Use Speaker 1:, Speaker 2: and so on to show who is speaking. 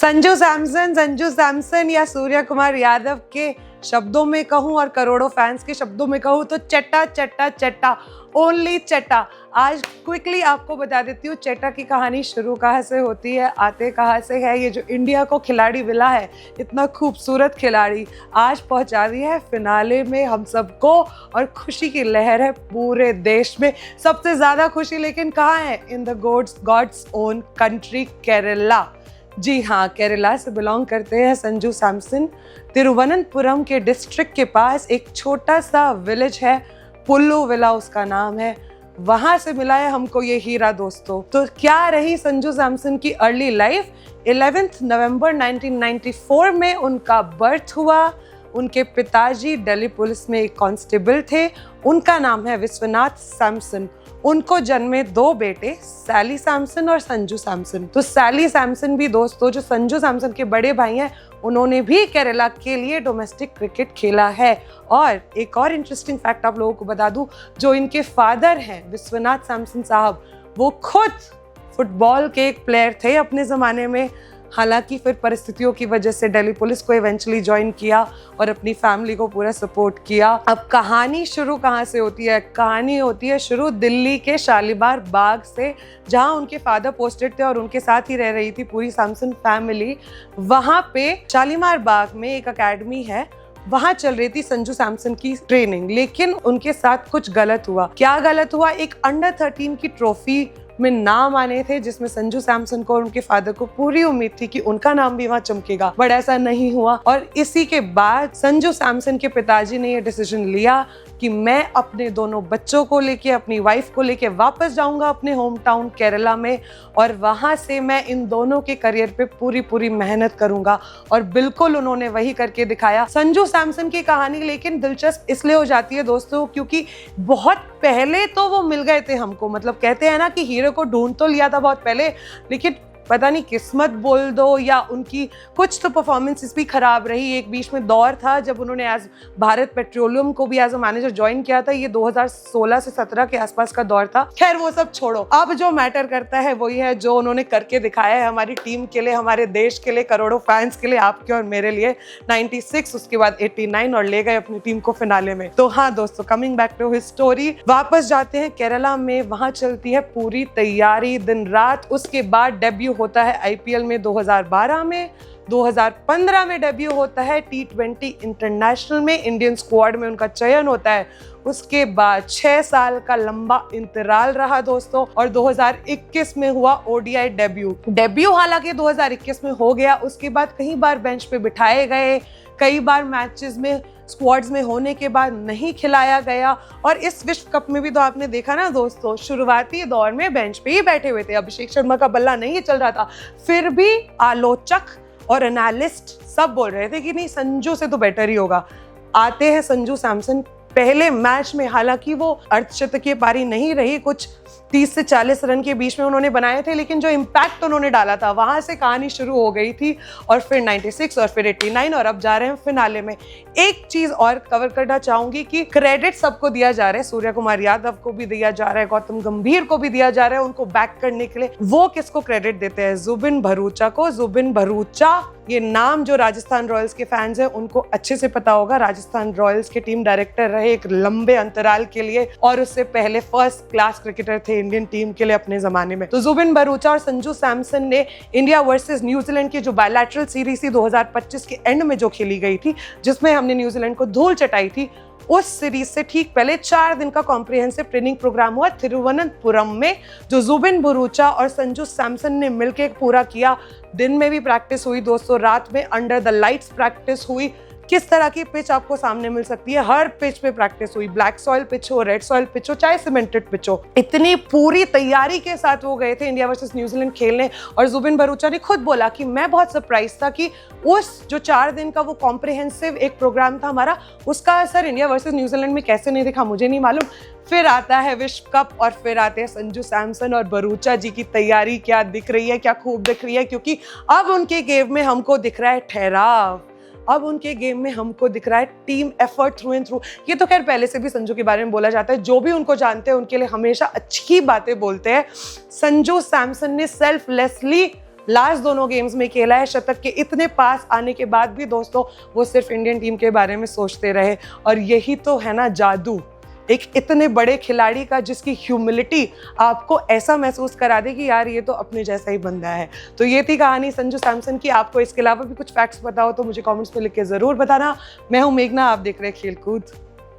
Speaker 1: संजू सैमसन या सूर्य कुमार यादव के शब्दों में कहूँ और करोड़ों फैंस के शब्दों में कहूँ तो चट्टा चट्टा चट्टा, ओनली चट्टा। आज क्विकली आपको बता देती हूँ चट्टा की कहानी शुरू कहाँ से होती है, आते कहाँ से है। ये जो इंडिया को खिलाड़ी मिला है, इतना खूबसूरत खिलाड़ी, आज पहुँचा दिया है फिनाले में हम सबको और खुशी की लहर है पूरे देश में। सबसे ज़्यादा खुशी लेकिन कहाँ है? In the God's own country, Kerala. जी हाँ, केरला से बिलोंग करते हैं संजू सैमसन। तिरुवनंतपुरम के डिस्ट्रिक्ट के पास एक छोटा सा विलेज है, पुल्लुविला उसका नाम है, वहां से मिला है हमको ये हीरा दोस्तों। तो क्या रही संजू सैमसन की अर्ली लाइफ? 11 नवंबर 1994 में उनका बर्थ हुआ। उनके पिताजी दिल्ली पुलिस में एक कांस्टेबल थे, उनका नाम है विश्वनाथ सैमसन। उनको जन्मे दो बेटे, सैली सैमसन और संजू सैमसन। तो सैली सैमसन भी दोस्तों, जो संजू सैमसन के बड़े भाई हैं, उन्होंने भी केरला के लिए डोमेस्टिक क्रिकेट खेला है। और एक और इंटरेस्टिंग फैक्ट आप लोगों को बता दूं, जो इनके फादर हैं विश्वनाथ सैमसन साहब, वो खुद फुटबॉल के एक प्लेयर थे अपने ज़माने में। हालांकि फिर परिस्थितियों की वजह से दिल्ली पुलिस को इवेंचुअली ज्वाइन किया और अपनी फैमिली को पूरा सपोर्ट किया। अब कहानी शुरू कहाँ से होती है? कहानी होती है शुरू दिल्ली के शालीमार बाग से, जहाँ उनके फादर पोस्टेड थे और उनके साथ ही रह रही थी पूरी सैमसन फैमिली। वहाँ पे शालीमार बाग में एक अकेडमी है, वहां चल रही थी संजू सैमसन की ट्रेनिंग, लेकिन उनके साथ कुछ गलत हुआ। क्या गलत हुआ? एक अंडर 13 की ट्रॉफी में नाम आने थे, जिसमें संजू सैमसन को और उनके फादर को पूरी उम्मीद थी कि उनका नाम भी वहां चमकेगा, बट ऐसा नहीं हुआ। और इसी के बाद संजू सैमसन के पिताजी ने यह डिसीजन लिया कि मैं अपने दोनों बच्चों को लेके, अपनी वाइफ को लेके वापस जाऊंगा अपने होम टाउन केरला में, और वहां से मैं इन दोनों के करियर पे पूरी मेहनत करूंगा। और बिल्कुल उन्होंने वही करके दिखाया। संजू सैमसन की कहानी लेकिन दिलचस्प इसलिए हो जाती है दोस्तों, क्योंकि बहुत पहले तो वो मिल गए थे हमको। मतलब कहते हैं ना कि हीरो को ढूंढ तो लिया था बहुत पहले, लेकिन पता नहीं किस्मत बोल दो या उनकी कुछ तो परफॉर्मेंसेस भी खराब रही। एक बीच में दौर था जब उन्होंने एज भारत पेट्रोलियम को भी एज अ मैनेजर ज्वाइन किया था। ये 2016 से 17 के आसपास का दौर था। खैर वो सब छोड़ो, अब जो मैटर करता है वही है जो उन्होंने करके दिखाया है हमारी टीम के लिए, हमारे देश के लिए, करोड़ों फैंस के लिए, आपके और मेरे लिए। 96, उसके बाद 89 और ले गए अपनी टीम को फिनाले में। तो हाँ दोस्तों, coming back to his story, वापस जाते हैं केरला में। वहां चलती है पूरी तैयारी दिन रात। उसके बाद डेब्यू होता है आईपीएल में 2012 में। 2015 में डेब्यू होता है T20 इंटरनेशनल में, इंडियन स्क्वाड में उनका चयन होता है। उसके बाद 6 साल का लंबा इंतराल रहा दोस्तों, और 2021 में हुआ ओडीआई डेब्यू हालांकि 2021 में हो गया। उसके बाद कई बार बेंच पे बिठाए गए, कई बार मैचेस में स्क्वाड्स में होने के बाद नहीं खिलाया गया। और इस विश्व कप में भी तो आपने देखा ना दोस्तों, शुरुआती दौर में बेंच पे ही बैठे हुए थे, अभिषेक शर्मा का बल्ला नहीं चल रहा था, फिर भी आलोचक और एनालिस्ट सब बोल रहे थे कि नहीं, संजू से तो बेटर ही होगा। आते हैं संजू सैमसन पहले मैच में, हालांकि वो अर्धशतकीय पारी नहीं रही, कुछ 30 से 40 रन के बीच में उन्होंने बनाए थे, लेकिन जो इम्पैक्ट उन्होंने डाला था वहां से कहानी शुरू हो गई थी। और फिर 96 और फिर 89 और अब जा रहे हैं फिनाले में। एक चीज और कवर करना चाहूंगी कि क्रेडिट सबको दिया जा रहा है, सूर्य कुमार यादव को भी दिया जा रहा है, गौतम गंभीर को भी दिया जा रहा है उनको बैक करने के लिए। वो किसको क्रेडिट देते हैं? जुबिन भरूचा को। जुबिन भरूचा, ये नाम जो राजस्थान रॉयल्स के फैंस हैं उनको अच्छे से पता होगा। राजस्थान रॉयल्स के टीम डायरेक्टर रहे एक लंबे अंतराल के लिए, और उससे पहले फर्स्ट क्लास क्रिकेटर थे इंडियन टीम के लिए अपने जमाने में। तो जुबिन भरूचा और संजू सैमसन ने इंडिया वर्सेस न्यूजीलैंड की जो बायलैटरल सीरीज थी 2025 के एंड में जो खेली गई थी, जिसमें हमने न्यूजीलैंड को धूल चटाई थी, उस सीरीज से ठीक पहले 4 दिन का कॉम्प्रिहेंसिव ट्रेनिंग प्रोग्राम हुआ तिरुवनंतपुरम में, जो जुबिन भरूचा और संजू सैमसन ने मिलकर पूरा किया। दिन में भी प्रैक्टिस हुई दोस्तों, रात में अंडर द लाइट्स प्रैक्टिस हुई। किस तरह की पिच आपको सामने मिल सकती है, हर पिच पे प्रैक्टिस हुई, ब्लैक सॉइल पिच हो, रेड सॉइल पिच हो, चाहे सीमेंटेड पिच हो। इतनी पूरी तैयारी के साथ वो गए थे इंडिया वर्सेस न्यूजीलैंड खेलने। और जुबिन भरूचा ने खुद बोला कि मैं बहुत सरप्राइज था कि उस जो 4 दिन का वो कॉम्प्रिहेंसिव एक प्रोग्राम था हमारा, उसका असर इंडिया वर्सेस न्यूजीलैंड में कैसे नहीं दिखा मुझे नहीं मालूम। फिर आता है विश्व कप और फिर आते हैं संजू सैमसन, और भरूचा जी की तैयारी क्या दिख रही है, क्या खूब दिख रही है, क्योंकि अब उनके गेम में हमको दिख रहा है ठहराव। अब उनके गेम में हमको दिख रहा है team effort through and through. ये तो खैर पहले से भी संजू के बारे में बोला जाता है, जो भी उनको जानते हैं उनके लिए हमेशा अच्छी बातें बोलते हैं। संजू सैमसन ने सेल्फलेसली लास्ट दोनों गेम्स में खेला है, शतक के इतने पास आने के बाद भी दोस्तों वो सिर्फ इंडियन टीम के बारे में सोचते रहे। और यही तो है ना जादू एक इतने बड़े खिलाड़ी का, जिसकी ह्यूमिलिटी आपको ऐसा महसूस करा दे कि यार ये तो अपने जैसा ही बंदा है। तो ये थी कहानी संजू सैमसन की। आपको इसके अलावा भी कुछ फैक्ट्स पता हो तो मुझे कमेंट्स में लिख के ज़रूर बताना। मैं हूँ मेघना, आप देख रहे हैं खेलकूद।